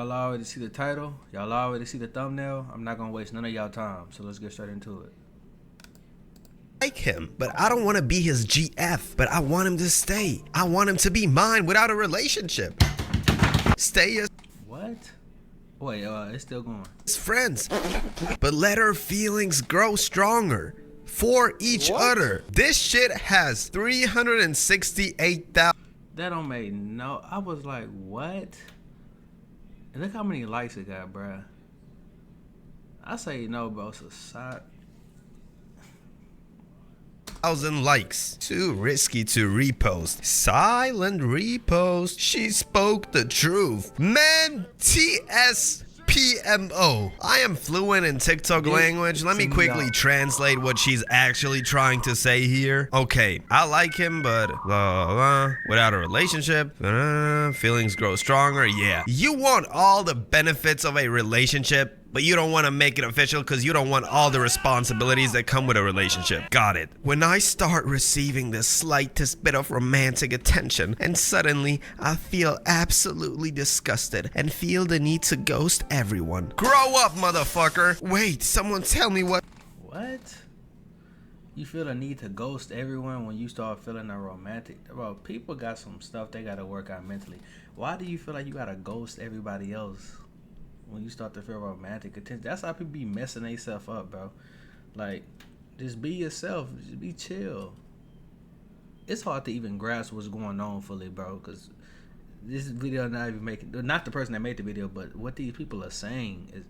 Y'all already see the title. Y'all already see the thumbnail. I'm not gonna waste none of y'all time. So let's get straight into it. Like him, but I don't want to be his GF, but I want him to stay. I want him to be mine without a relationship. Stay as What? Wait, it's still going. friends, but let our feelings grow stronger for each other. This shit has 368,000. That don't make no. I was like, what? And look how many likes it got, bruh. I say no, bro. It's a side. Likes. Too risky to repost. Silent repost. She spoke the truth. Man, TSPMO. I am fluent in TikTok language. Let me quickly translate what she's actually trying to say here. Okay, I like him, but blah, blah, blah. Without a relationship, feelings grow stronger. Yeah. You want all the benefits of a relationship, but you don't want to make it official because you don't want all the responsibilities that come with a relationship. Got it. When I start receiving the slightest bit of romantic attention and suddenly I feel absolutely disgusted and feel the need to ghost everyone. Grow up, motherfucker. Wait, someone tell me what. What? You feel the need to ghost everyone when you start feeling a romantic. Bro, people got some stuff they gotta work out mentally. Why do you feel like you gotta ghost everybody else when you start to feel romantic attention? That's how people be messing themselves up, bro. Like, just be yourself. Just be chill. It's hard to even grasp what's going on fully, bro, because this video not even making, not the person that made the video, but what these people are saying is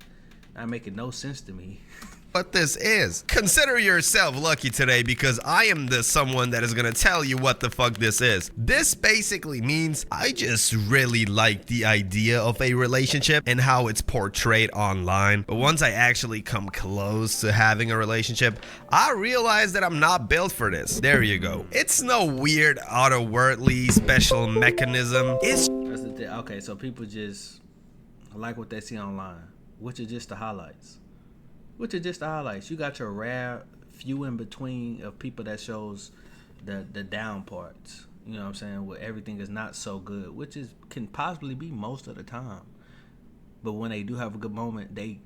not making no sense to me. What this is. Consider yourself lucky today because I am the someone that is gonna tell you what the fuck this is. This basically means I just really like the idea of a relationship and how it's portrayed online. But once I actually come close to having a relationship, I realize that I'm not built for this. There you go. It's no weird otherworldly special mechanism. It's That's the thing. Okay, so people just like what they see online, which is just the highlights. You got your rare few in between of people that shows the down parts. You know what I'm saying? Where everything is not so good, which is can possibly be most of the time. But when they do have a good moment, they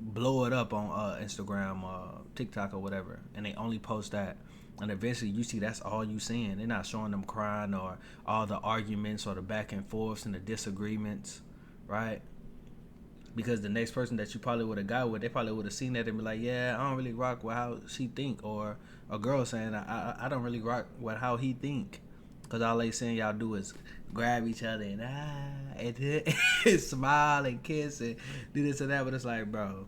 blow it up on Instagram, TikTok, or whatever, and they only post that. And eventually, you see that's all you seeing. They're not showing them crying or all the arguments or the back and forths and the disagreements, right? Because the next person that you probably would have got with, they probably would have seen that and be like, yeah, I don't really rock with how she think. Or a girl saying, I don't really rock with how he think. Because all they saying y'all do is grab each other and and smile and kiss and do this and that. But it's like, bro,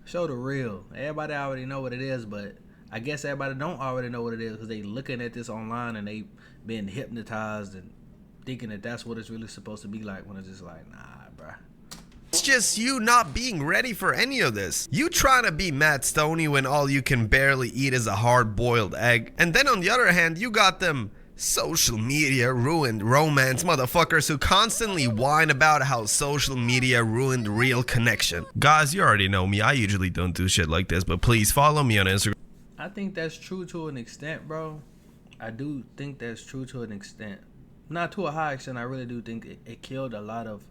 show the real. Everybody already know what it is, but I guess everybody don't already know what it is because they looking at this online and they been hypnotized and thinking that that's what it's really supposed to be like, when it's just like, nah, bro. It's just you not being ready for any of this. You trying to be Matt Stoney when all you can barely eat is a hard-boiled egg. And then on the other hand, you got them social media ruined romance motherfuckers who constantly whine about how social media ruined real connection. Guys, you already know me. I usually don't do shit like this, but please follow me on Instagram. I think that's true to an extent, bro. I do think that's true to an extent. Not to a high extent. I really do think it killed a lot of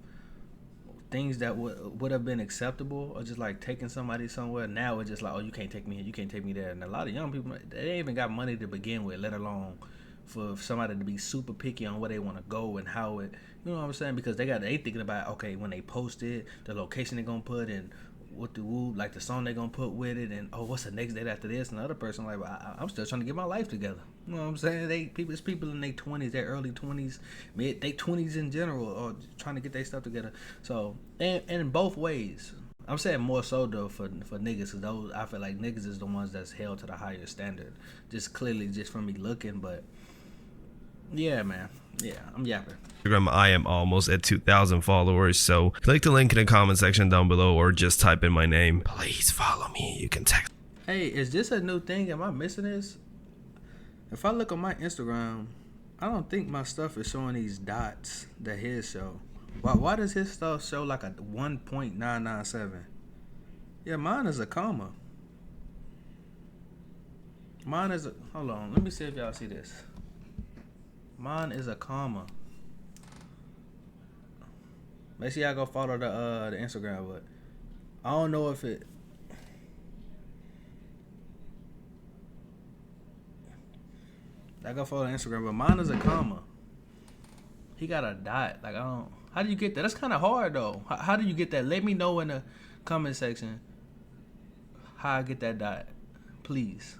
things that would have been acceptable, or just like taking somebody somewhere. Now it's just like, oh, you can't take me here, you can't take me there. And a lot of young people, they ain't even got money to begin with, let alone for somebody to be super picky on where they want to go and how it, you know what I'm saying? Because they thinking about, okay, when they post it, the location they're gonna put and what the like the song they're gonna put with it, and oh, what's the next date after this? And the other person like, well, I'm still trying to get my life together. You know what I'm saying? It's people in their 20s, their early 20s, their 20s in general, or trying to get their stuff together. So and in both ways, I'm saying more so though for niggas, because those, I feel like niggas is the ones that's held to the higher standard. Just clearly, just from me looking, but yeah, man. Yeah, I'm yapping. Instagram, I am almost at 2,000 followers, so click the link in the comment section down below or just type in my name. Please follow me. You can text. Hey, is this a new thing? Am I missing this? If I look on my Instagram, I don't think my stuff is showing these dots that his show. Why does his stuff show like a 1.997? Yeah, mine is a comma. Mine is a, hold on, let me see if y'all see this. Mine is a comma. Make sure y'all go follow the Instagram, but I don't know if it. I go follow the Instagram, but mine is a comma. He got a dot. Like I don't. How do you get that? That's kind of hard though. How do you get that? Let me know in the comment section how I get that dot, please.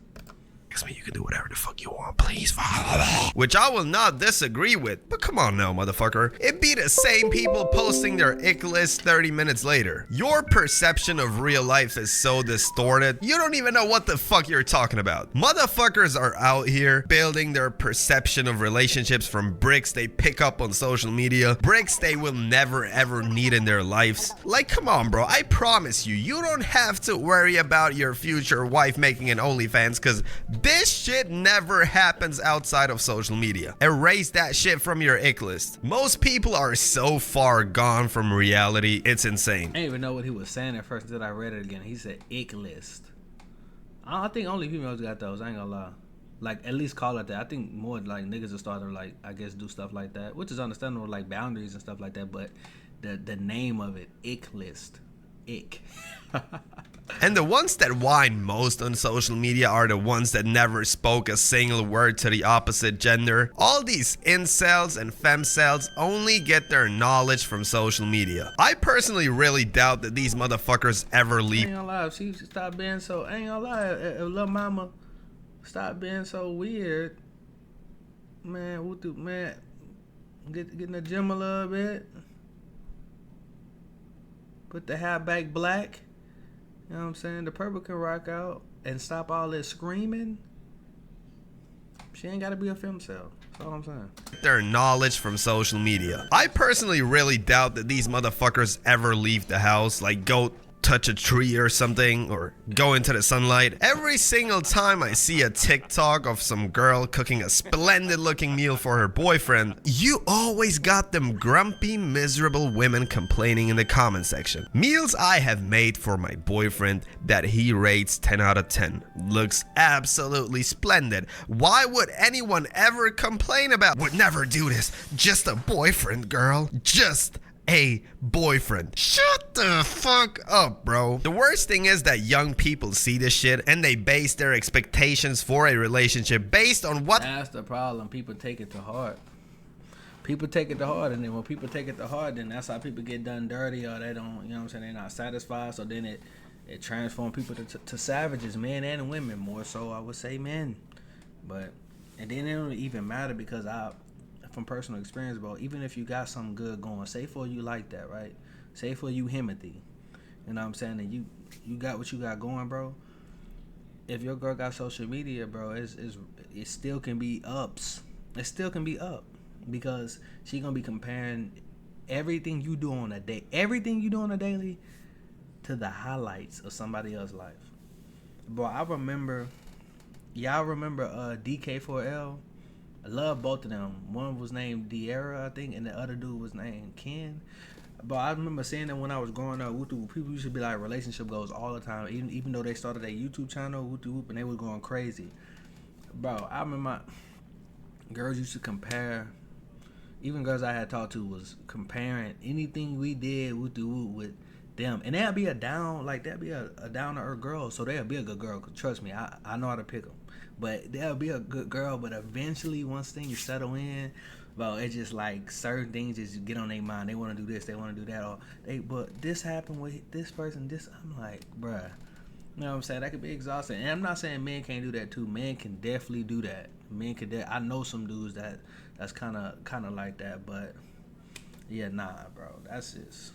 Me, you can do whatever the fuck you want, please follow. Which I will not disagree with, but come on now, motherfucker. It be the same people posting their ick list 30 minutes later. Your perception of real life is so distorted, you don't even know what the fuck you're talking about. Motherfuckers are out here building their perception of relationships from bricks they pick up on social media, bricks they will never ever need in their lives. Like, come on, bro. I promise you, you don't have to worry about your future wife making an OnlyFans, because this shit never happens outside of social media. Erase that shit from your ick list. Most people are so far gone from reality, it's insane. I didn't even know what he was saying at first until I read it again. He said ick list. I think only females got those, I ain't gonna lie. Like, at least call it that. I think more like niggas are starting to, like, I guess do stuff like that, which is understandable, like boundaries and stuff like that, but the name of it, ick list. Ick. And the ones that whine most on social media are the ones that never spoke a single word to the opposite gender. All these incels and femcels only get their knowledge from social media. I personally really doubt that these motherfuckers ever leave. I ain't gonna lie, if she stop being so, I ain't gonna lie, if Lil Mama stop being so weird, man, get in the gym a little bit, put the hat back black. You know what I'm saying? The purple can rock out and stop all this screaming. She ain't got to be a femcel. That's all I'm saying. Their knowledge from social media. I personally really doubt that these motherfuckers ever leave the house, like go touch a tree or something, or go into the sunlight. Every single time I see a TikTok of some girl cooking a splendid looking meal for her boyfriend, you always got them grumpy, miserable women complaining in the comment section. Meals I have made for my boyfriend that he rates 10 out of 10. Looks absolutely splendid. Why would anyone ever complain about, would never do this, just a boyfriend, girl, just a boyfriend? Shut the fuck up, bro. The worst thing is that young people see this shit and they base their expectations for a relationship based on what. That's the problem. People take it to heart. People take it to heart, and then when people take it to heart, then that's how people get done dirty, or they don't, you know what I'm saying, they're not satisfied. So then it transforms people to savages, men and women, more so I would say men. But and then it don't even matter, because from personal experience, bro, even if you got something good going, say for you like that, right? Say for you Himothy, you know what I'm saying, and you got what you got going, bro. If your girl got social media, bro, it still can be ups. It still can be up, because she gonna be comparing everything you do on a daily to the highlights of somebody else's life. Bro, y'all remember DK4L? I love both of them. One was named Diera, I think, and the other dude was named Ken. But I remember seeing them when I was growing up. People used to be like relationship goals all the time, even though they started a YouTube channel, and they was going crazy. Bro, I remember girls used to compare. Even girls I had talked to was comparing anything we did with them, and that'd be a down to earth girl. So they'll be a good girl. Trust me, I know how to pick them. But they'll be a good girl. But eventually, once things settle in, bro, it's just like certain things just get on their mind. They want to do this, they want to do that, or but this happened with this person. This, I'm like, bruh, you know what I'm saying? That could be exhausting. And I'm not saying men can't do that too. Men can definitely do that. I know some dudes that's kind of like that. But yeah, nah, bro. That's just,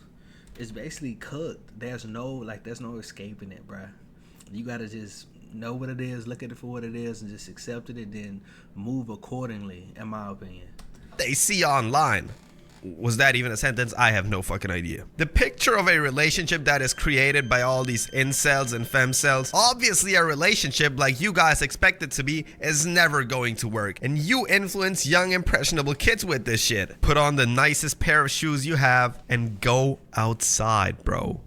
it's basically cooked. There's no escaping it, bruh. You gotta just know what it is, look at it for what it is, and just accept it, and then move accordingly, in my opinion. They see online. Was that even a sentence? I have no fucking idea. The picture of a relationship that is created by all these incels and femcels, obviously a relationship like you guys expect it to be, is never going to work. And you influence young impressionable kids with this shit. Put on the nicest pair of shoes you have and go outside, bro.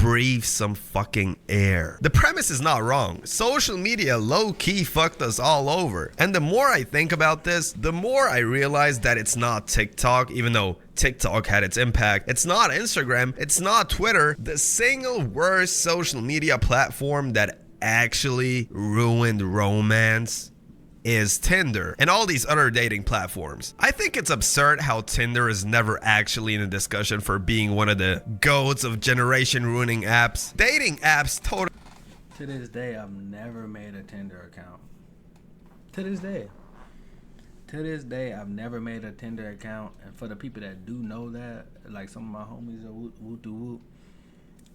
breathe some fucking air. The premise is not wrong. Social media low-key fucked us all over. And the more I think about this, the more I realize that it's not TikTok, even though TikTok had its impact. It's not Instagram. It's not Twitter. The single worst social media platform that actually ruined romance is Tinder and all these other dating platforms. I think it's absurd how Tinder is never actually in a discussion for being one of the goats of generation ruining apps. Dating apps totally. To this day, I've never made a Tinder account. To this day. To this day, I've never made a Tinder account. And for the people that do know that, like some of my homies are whoop.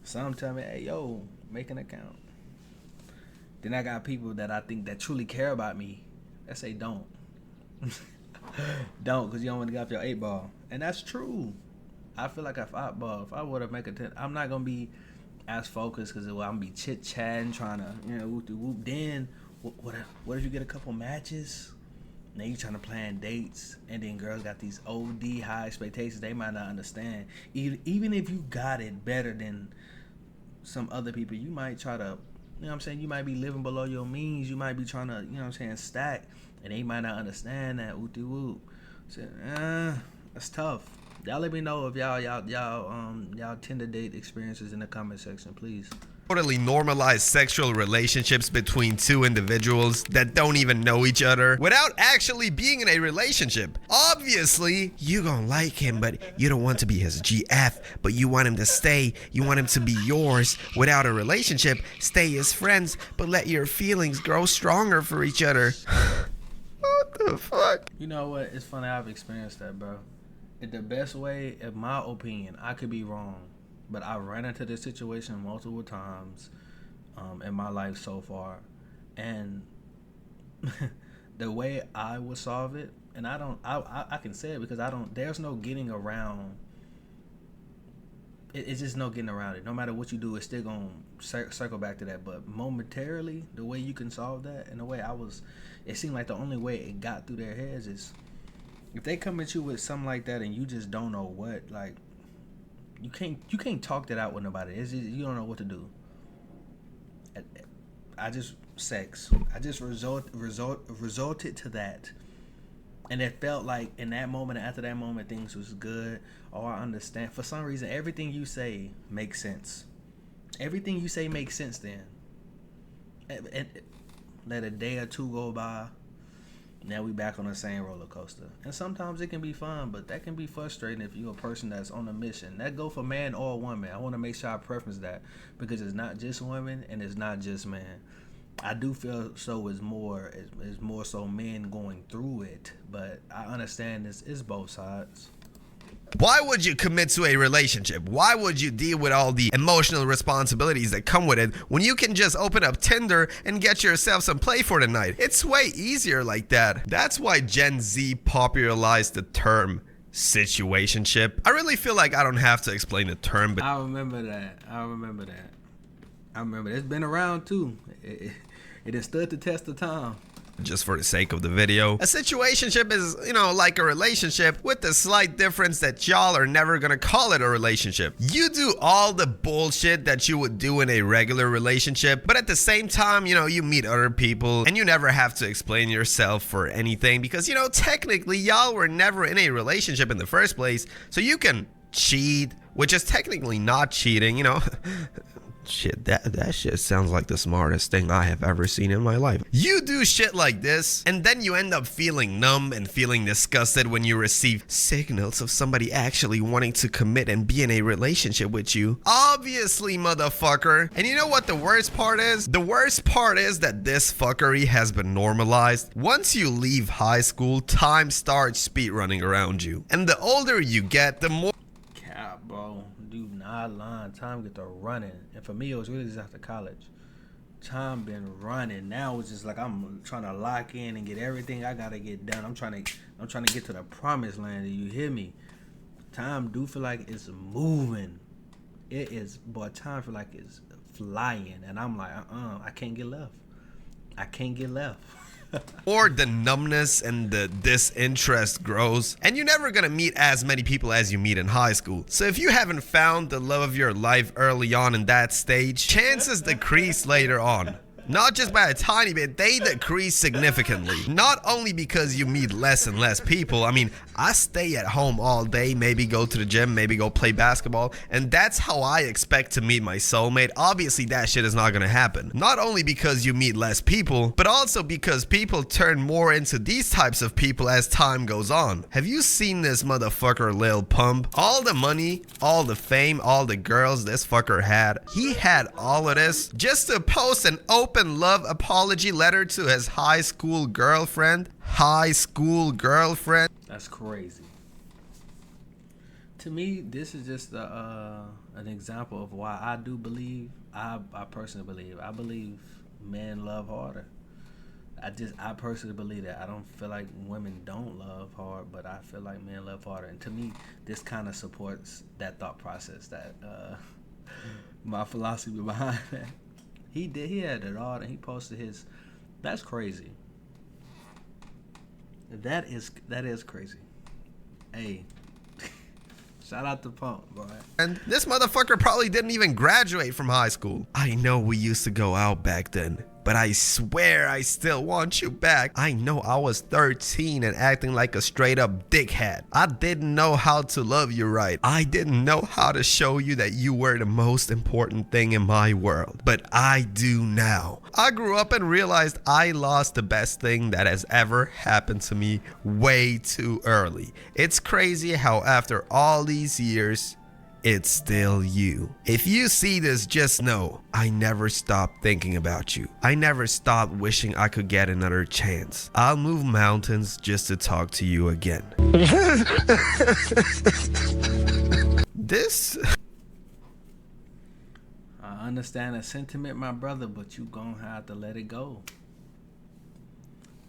Some tell me, hey, yo, make an account. Then I got people that I think that truly care about me that say don't. Don't, because you don't want to get off your 8 ball. And that's true. I feel like if I would have made a Tinder, I'm not going to be as focused because I'm going to be chit-chatting, trying to, whoop. Then, what if you get a couple matches? Now you trying to plan dates, and then girls got these OD high expectations they might not understand. Even if you got it better than some other people, you might try to, you know what I'm saying, you might be living below your means. You might be trying to, you know what I'm saying, stack, and they might not understand that. Whoop. So, that's tough. Y'all let me know if y'all Tinder date experiences in the comment section, please. Totally normalize sexual relationships between two individuals that don't even know each other without actually being in a relationship. Obviously, you gonna like him, but you don't want to be his GF, but you want him to stay. You want him to be yours without a relationship. Stay as friends, but let your feelings grow stronger for each other. What the fuck? You know what? It's funny. I've experienced that, bro. In the best way, in my opinion, I could be wrong, but I ran into this situation multiple times in my life so far, and the way I would solve it, and I can say it because there's no getting around. It's just no getting around it. No matter what you do, it's still gonna circle back to that. But momentarily, the way you can solve that, and the way it seemed like the only way it got through their heads is if they come at you with something like that, and you just don't know what, like. You can't talk that out with nobody. It's just, you don't know what to do. I just resorted to that, and it felt like in that moment, after that moment, things was good. Oh, I understand. For some reason, everything you say makes sense. Everything you say makes sense. Then, and let a day or two go by. Now we back on the same roller coaster. And sometimes it can be fun, but that can be frustrating if you're a person that's on a mission. That go for man or woman. I want to make sure I preference that because it's not just women and it's not just man. I do feel so it's more so men going through it, but I understand it's both sides. Why would you commit to a relationship? Why would you deal with all the emotional responsibilities that come with it when you can just open up Tinder and get yourself some play for the night? It's way easier like that. That's why Gen Z popularized the term situationship. I really feel like I don't have to explain the term, but I remember that. It's been around too. It has stood the test of time. Just for the sake of the video, a situationship is, like a relationship with the slight difference that y'all are never gonna call it a relationship. You do all the bullshit that you would do in a regular relationship, but at the same time, you meet other people and you never have to explain yourself for anything because, technically y'all were never in a relationship in the first place, so you can cheat, which is technically not cheating, Shit, that shit sounds like the smartest thing I have ever seen in my life. You do shit like this, and then you end up feeling numb and feeling disgusted when you receive signals of somebody actually wanting to commit and be in a relationship with you. Obviously, motherfucker. And you know what the worst part is? The worst part is that this fuckery has been normalized. Once you leave high school, time starts speed running around you. And the older you get, the more... Cap, bro. Do not lie. Time get to running. And for me, it was really just after college. Time been running. Now it's just like I'm trying to lock in and get everything I gotta get done. I'm trying to get to the promised land. Do you hear me? Time do feel like it's moving. It is, boy. Time feel like it's flying, and I'm like, I can't get left. I can't get left. or the numbness and the disinterest grows, and you're never gonna meet as many people as you meet in high school. So if you haven't found the love of your life early on in that stage, chances decrease later on. Not just by a tiny bit, they decrease significantly. Not only because you meet less and less people. I mean, I stay at home all day, maybe go to the gym, maybe go play basketball, and that's how I expect to meet my soulmate. Obviously, that shit is not gonna happen. Not only because you meet less people, but also because people turn more into these types of people as time goes on. Have you seen this motherfucker Lil Pump? All the money, all the fame, all the girls this fucker had. He had all of this just to post an open love apology letter to his high school girlfriend. That's crazy. To me, this is just an example of why I do believe, I personally believe men love harder. I personally believe that. I don't feel like women don't love hard, but I feel like men love harder. And to me, this kind of supports that thought process, that my philosophy behind that. He had it all, and he posted his. That's crazy. That is crazy. Hey, shout out to Pump, boy. And this motherfucker probably didn't even graduate from high school. I know we used to go out back then, but I swear I still want you back. I know I was 13 and acting like a straight up dickhead. I didn't know how to love you right. I didn't know how to show you that you were the most important thing in my world. But I do now. I grew up and realized I lost the best thing that has ever happened to me way too early. It's crazy how after all these years, it's still you. If you see this, just know I never stopped thinking about you. I never stopped wishing I could get another chance. I'll move mountains just to talk to you again. This... I understand the sentiment, my brother, but you gonna have to let it go.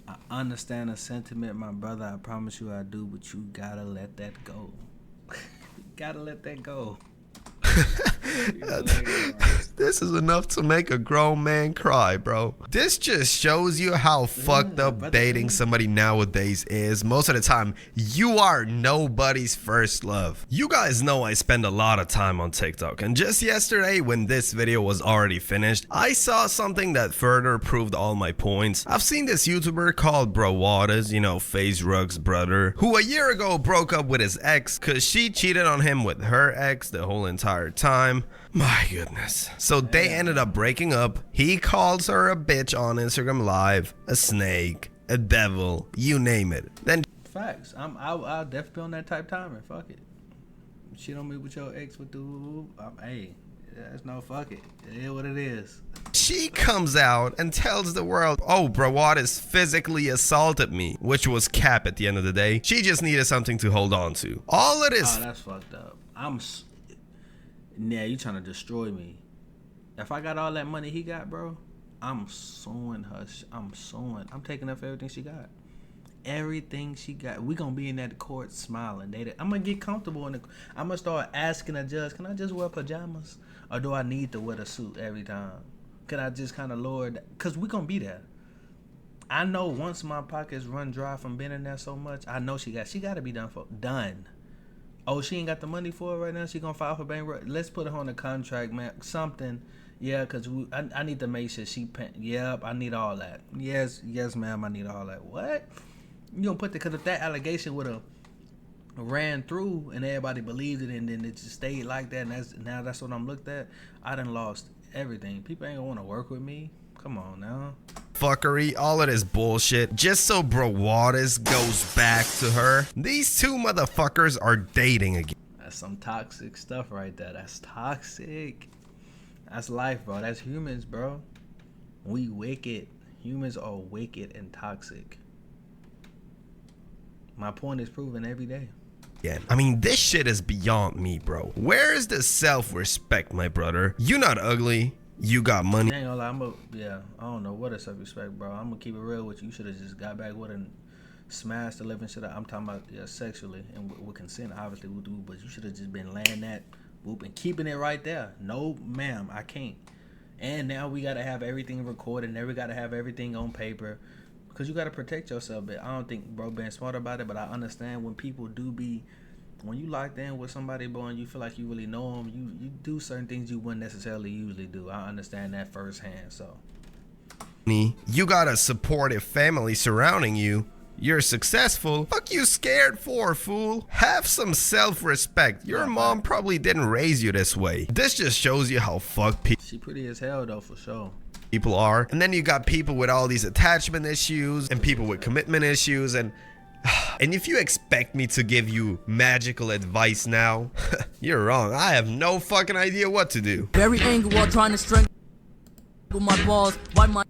I understand the sentiment, my brother. I promise you I do, but you gotta let that go. Gotta let that go. This is enough to make a grown man cry, bro. This just shows you how fucked up dating somebody nowadays is. Most of the time, you are nobody's first love. You guys know I spend a lot of time on TikTok, and just yesterday when this video was already finished, I saw something that further proved all my points. I've seen this YouTuber called Bro Waters, you know, FaZe Rug's brother, who a year ago broke up with his ex because she cheated on him with her ex the whole entire time. My goodness. So they ended up breaking up. He calls her a bitch on Instagram Live, a snake, a devil, you name it. Then facts. I'll definitely be on that type timer. Fuck it. Shit on me with your ex with the hey, that's no fuck it. It is what it is. She comes out and tells the world, oh, Bro Waters physically assaulted me, which was cap at the end of the day. She just needed something to hold on to. All it is. Oh, that's fucked up. Yeah, you trying to destroy me. If I got all that money he got, bro, I'm suing her. I'm taking up everything she got. Everything she got. We gonna be in that court smiling. I'm gonna get comfortable I'm gonna start asking a judge, can I just wear pajamas? Or do I need to wear the suit every time? Can I just kind of lower that? Because we gonna be there. I know once my pockets run dry from being in there so much, I know she got to be done. Oh, she ain't got the money for it right now. She gonna file for bankruptcy. Let's put her on the contract, man. Something, yeah. Cause I need to make sure she pay. Yep, I need all that. Yes, ma'am. I need all that. What? You gonna put because if that allegation would have ran through and everybody believed it, and then it just stayed like that, and that's what I'm looked at. I done lost everything. People ain't gonna want to work with me. Come on now. Fuckery, all of this bullshit, just so Bro Waters goes back to her. These two motherfuckers are dating again. That's some toxic stuff right there. That's toxic. That's life, bro. That's humans, bro. We wicked. Humans are wicked and toxic. My point is proven every day. Yeah, I mean, this shit is beyond me, bro. Where is the self-respect, my brother? You not ugly. You got money. I ain't gonna lie, I don't know what is self-respect, bro. I'm gonna keep it real with you. You should have just got back with and smashed the living shit out. I'm talking about sexually and with consent, obviously we'll do, but you should have just been laying that whoop and keeping it right there. No, ma'am, I can't. And now we gotta have everything recorded. Now we gotta have everything on paper. because you got to protect yourself. But I don't think bro being smart about it. But I understand when people do be, when you locked in with somebody, bro, and you feel like you really know them, you do certain things you wouldn't necessarily usually do. I understand that firsthand. So you got a supportive family surrounding you. You're successful. Fuck you scared for, fool? Have some self-respect. Your mom probably didn't raise you this way. This just shows you how fucked people. She pretty as hell though, for sure. People are. And then you got people with all these attachment issues and people with commitment issues, and if you expect me to give you magical advice now, you're wrong. I have no fucking idea what to do. Very angry while trying to strangle my balls. Why my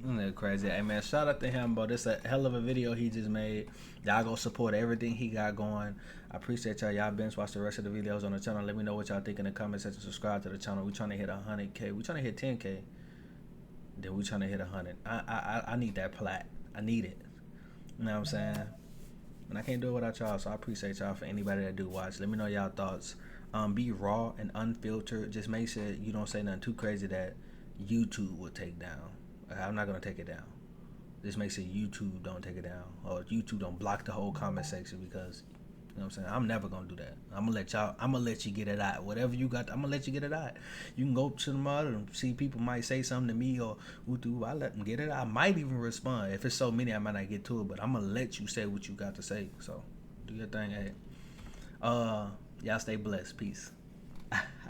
Isn't that crazy? Hey man, shout out to him, bro. This a hell of a video he just made. Y'all go support everything he got going. I appreciate y'all. Y'all binge watch the rest of the videos on the channel. Let me know what y'all think in the comment section. Subscribe to the channel. We trying to hit 100K. We trying to hit 10K. Then we trying to hit 100. I need that plat. I need it. You know what I'm saying? And I can't do it without y'all, so I appreciate y'all. For anybody that do watch, let me know y'all thoughts. Be raw and unfiltered. Just make sure you don't say nothing too crazy that YouTube will take down. I'm not gonna take it down. Just make sure YouTube don't take it down, or YouTube don't block the whole comment section, because you know what I'm saying, I'm never gonna do that. I'm gonna let you get it out. Whatever you got, I'm gonna let you get it out. You can go to the mother and see people might say something to me, or I let them get it out. I might even respond. If it's so many, I might not get to it, but I'm gonna let you say what you got to say. So do your thing. Hey, y'all stay blessed. Peace.